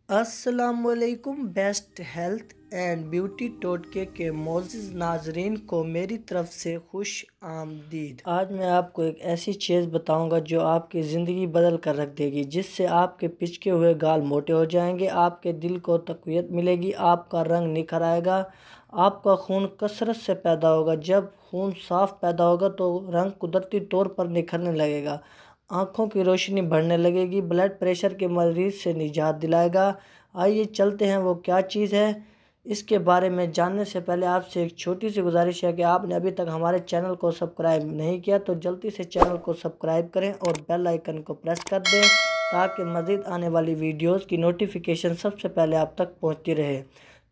السلام علیکم۔ Best health and beauty ٹوٹکے کے معزز ناظرین کو میری طرف سے خوش آمدید۔ آج میں آپ کو ایک ایسی چیز بتاؤں گا جو آپ کی زندگی بدل کر رکھ دے گی، جس سے آپ کے پچکے ہوئے گال موٹے ہو جائیں گے، آپ کے دل کو تقویت ملے گی، آپ کا رنگ نکھر آئے گا، آپ کا خون کثرت سے پیدا ہوگا۔ جب خون صاف پیدا ہوگا تو رنگ قدرتی طور پر نکھرنے لگے گا، آنکھوں کی روشنی بڑھنے لگے گی، بلڈ پریشر کے مریض سے نجات دلائے گا۔ آئیے چلتے ہیں وہ کیا چیز ہے، اس کے بارے میں جاننے سے پہلے آپ سے ایک چھوٹی سی گزارش ہے کہ آپ نے ابھی تک ہمارے چینل کو سبسکرائب نہیں کیا تو جلدی سے چینل کو سبسکرائب کریں اور بیل آئیکن کو پریس کر دیں تاکہ مزید آنے والی ویڈیوز کی نوٹیفیکیشن سب سے پہلے آپ تک پہنچتی رہے۔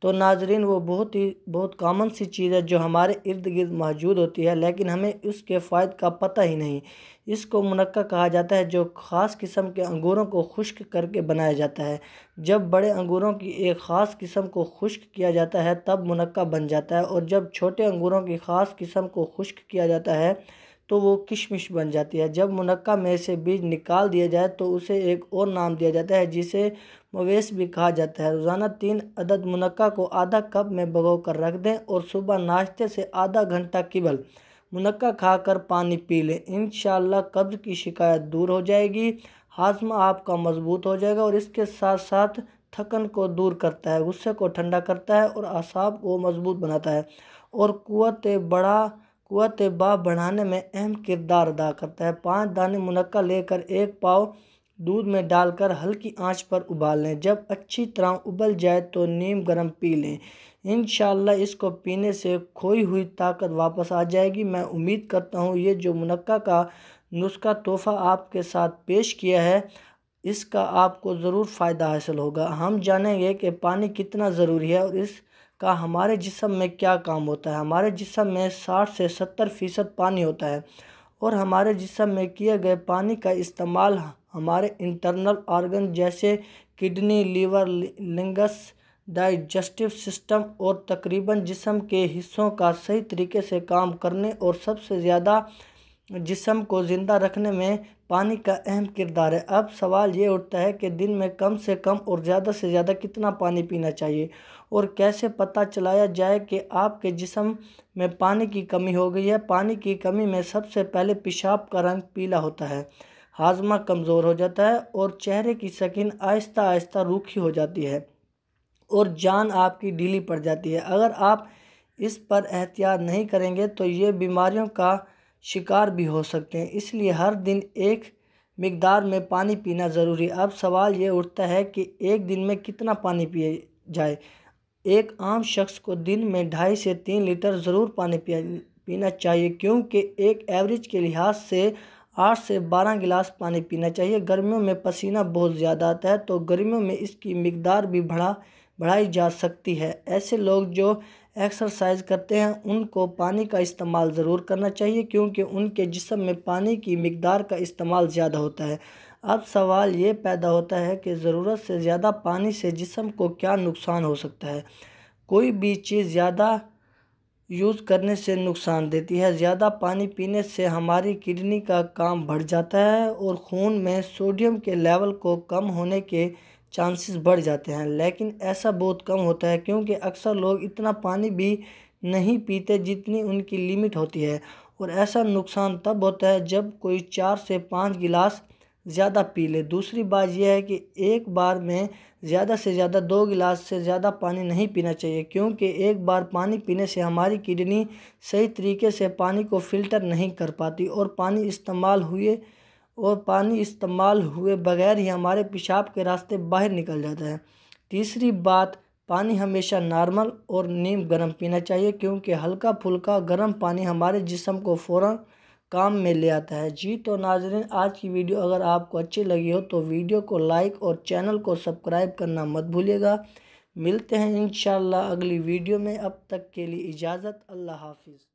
تو ناظرین، وہ بہت کامن سی چیز ہے جو ہمارے ارد گرد موجود ہوتی ہے، لیکن ہمیں اس کے فوائد کا پتہ ہی نہیں۔ اس کو منقع کہا جاتا ہے، جو خاص قسم کے انگوروں کو خشک کر کے بنایا جاتا ہے۔ جب بڑے انگوروں کی ایک خاص قسم کو خشک کیا جاتا ہے تب منقع بن جاتا ہے، اور جب چھوٹے انگوروں کی خاص قسم کو خشک کیا جاتا ہے تو وہ کشمش بن جاتی ہے۔ جب منقع میں سے بیج نکال دیا جائے تو اسے ایک اور نام دیا جاتا ہے جسے مویس بھی کہا جاتا ہے۔ روزانہ 3 عدد منقع کو آدھا کپ میں بھگو کر رکھ دیں اور صبح ناشتے سے آدھا گھنٹہ قبل منقع کھا کر پانی پی لیں۔ انشاءاللہ قبض کی شکایت دور ہو جائے گی، ہاضمہ آپ کا مضبوط ہو جائے گا، اور اس کے ساتھ ساتھ تھکن کو دور کرتا ہے، غصے کو ٹھنڈا کرتا ہے اور اعصاب کو مضبوط بناتا ہے، اور قوت باہ بڑھانے میں اہم کردار ادا کرتا ہے۔ 5 دانے منقع لے کر 1 پاؤ دودھ میں ڈال کر ہلکی آنچ پر ابال لیں۔ جب اچھی طرح ابل جائے تو نیم گرم پی لیں۔ انشاءاللہ اس کو پینے سے کھوئی ہوئی طاقت واپس آ جائے گی۔ میں امید کرتا ہوں یہ جو منقع کا نسخہ تحفہ آپ کے ساتھ پیش کیا ہے، اس کا آپ کو ضرور فائدہ حاصل ہوگا۔ ہم جانیں گے کہ پانی کتنا ضروری ہے اور اس کا ہمارے جسم میں کیا کام ہوتا ہے۔ ہمارے جسم میں 60 سے 70% پانی ہوتا ہے، اور ہمارے جسم میں کیے گئے پانی کا استعمال ہمارے انٹرنل آرگن جیسے kidney, liver, lungs, digestive system اور تقریباً جسم کے حصوں کا صحیح طریقے سے کام کرنے اور سب سے زیادہ جسم کو زندہ رکھنے میں پانی کا اہم کردار ہے۔ اب سوال یہ اٹھتا ہے کہ دن میں کم سے کم اور زیادہ سے زیادہ کتنا پانی پینا چاہیے، اور کیسے پتہ چلایا جائے کہ آپ کے جسم میں پانی کی کمی ہو گئی ہے۔ پانی کی کمی میں سب سے پہلے پیشاب کا رنگ پیلا ہوتا ہے، ہاضمہ کمزور ہو جاتا ہے، اور چہرے کی سکن آہستہ آہستہ روکھی ہو جاتی ہے، اور جان آپ کی ڈھیلی پڑ جاتی ہے۔ اگر آپ اس پر احتیاط نہیں کریں گے تو یہ بیماریوں کا شکار بھی ہو سکتے ہیں۔ اس لیے ہر دن ایک مقدار میں پانی پینا ضروری ہے۔ اب سوال یہ اٹھتا ہے کہ ایک دن میں کتنا پانی پیا جائے۔ ایک عام شخص کو دن میں 2.5 سے 3 لیٹر ضرور پانی پینا چاہیے، کیونکہ ایک ایوریج کے لحاظ سے 8 سے 12 گلاس پانی پینا چاہیے۔ گرمیوں میں پسینہ بہت زیادہ آتا ہے تو گرمیوں میں اس کی مقدار بھی بڑھائی جا سکتی ہے۔ ایسے لوگ جو ایکسرسائز کرتے ہیں ان کو پانی کا استعمال ضرور کرنا چاہیے، کیونکہ ان کے جسم میں پانی کی مقدار کا استعمال زیادہ ہوتا ہے۔ اب سوال یہ پیدا ہوتا ہے کہ ضرورت سے زیادہ پانی سے جسم کو کیا نقصان ہو سکتا ہے۔ کوئی بھی چیز زیادہ یوز کرنے سے نقصان دیتی ہے۔ زیادہ پانی پینے سے ہماری کڈنی کا کام بڑھ جاتا ہے اور خون میں سوڈیم کے لیول کو کم ہونے کے چانسز بڑھ جاتے ہیں، لیکن ایسا بہت کم ہوتا ہے کیونکہ اکثر لوگ اتنا پانی بھی نہیں پیتے جتنی ان کی لمٹ ہوتی ہے، اور ایسا نقصان تب ہوتا ہے جب کوئی 4 سے 5 گلاس زیادہ پی لے۔ دوسری بات یہ ہے کہ ایک بار میں زیادہ سے زیادہ 2 گلاس سے زیادہ پانی نہیں پینا چاہیے، کیونکہ ایک بار پانی پینے سے ہماری کڈنی صحیح طریقے سے پانی کو فلٹر نہیں کر پاتی، اور پانی استعمال ہوئے بغیر ہی ہمارے پیشاب کے راستے باہر نکل جاتا ہے۔ تیسری بات، پانی ہمیشہ نارمل اور نیم گرم پینا چاہیے، کیونکہ ہلکا پھلکا گرم پانی ہمارے جسم کو فوراً کام میں لے آتا ہے۔ جی تو ناظرین، آج کی ویڈیو اگر آپ کو اچھی لگی ہو تو ویڈیو کو لائک اور چینل کو سبسکرائب کرنا مت بھولیے گا۔ ملتے ہیں انشاءاللہ اگلی ویڈیو میں، اب تک کے لیے اجازت، اللہ حافظ۔